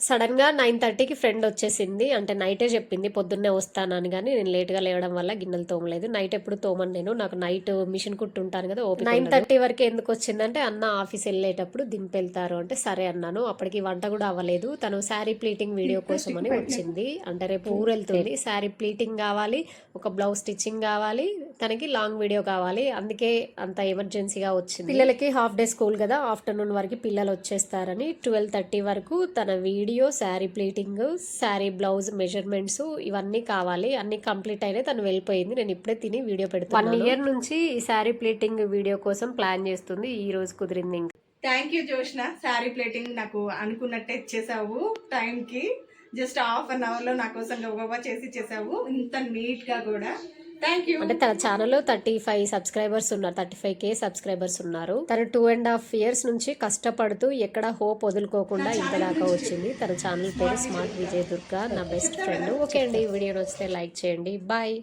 సడన్గా 9:30కి ఫ్రెండ్ వచ్చేసింది. అంటే నైటే చెప్పింది పొద్దున్నే వస్తానని, కానీ నేను లేట్గా లేవడం వల్ల గిన్నెలు తోమలేదు. నైట్ ఎప్పుడు తోమను నేను, నాకు నైట్ మిషన్ కుట్టుంటాను కదా ఓపిక. 9:30 వరకు ఎందుకు వచ్చిందంటే అన్న ఆఫీస్ వెళ్ళేటప్పుడు దింపెళ్తారు అంటే సరే అన్నాను. అప్పటికి వంట కూడా అవ్వలేదు. తను శారీ ప్లీటింగ్ వీడియో కోసం అని వచ్చింది. అంటే రేపు ఊరు వెళ్తుంది, శారీ ప్లీటింగ్ కావాలి, ఒక బ్లౌజ్ స్టిచ్చింగ్ కావాలి, తనకి లాంగ్ వీడియో కావాలి. అందుకే అంత ఎమర్జెన్సీగా వచ్చింది. పిల్లలకి హాఫ్ డే స్కూల్ కదా, ఆఫ్టర్నూన్ వరకు పిల్లలు వచ్చేస్తారని 12:30 వరకు తన video, sari pleating, sari blouse measurements ఇవన్నీ కావాలి. అన్ని కంప్లీట్ అయినా తను వెళ్ళిపోయింది. నేను ఇప్పుడే తిని వీడియో పెడుతున్నాను. 1 ఇయర్ నుంచి ఈ శారీ ప్లీటింగ్ వీడియో కోసం ప్లాన్ చేస్తుంది. ఈ రోజు కుదిరింది. ఇంకా thank you Joshna, sari plating నాకు అనుకున్నట్టే ఇచ్చేసావు టైంకి. జస్ట్ హాఫ్ అన్ అవర్లో నా కోసం గబగబా చేసి ఇచ్చేసావు, ఇంత నీట్గా కూడా. Thank you. అంటే తన ఛానల్లో 35 సబ్స్క్రైబర్స్ ఉన్నారు, 35K సబ్స్క్రైబర్స్ ఉన్నారు. తను 2.5 years నుంచి కష్టపడుతూ ఎక్కడ హోప్ వదులుకోకుండా ఇంతదాకా వచ్చింది. తన ఛానల్ పేరు స్మార్ట్ విజయ్ దుర్గా, నా బెస్ట్ ఫ్రెండ్. ఓకే అండి, వీడియో నచ్చితే లైక్ చేయండి. బాయ్.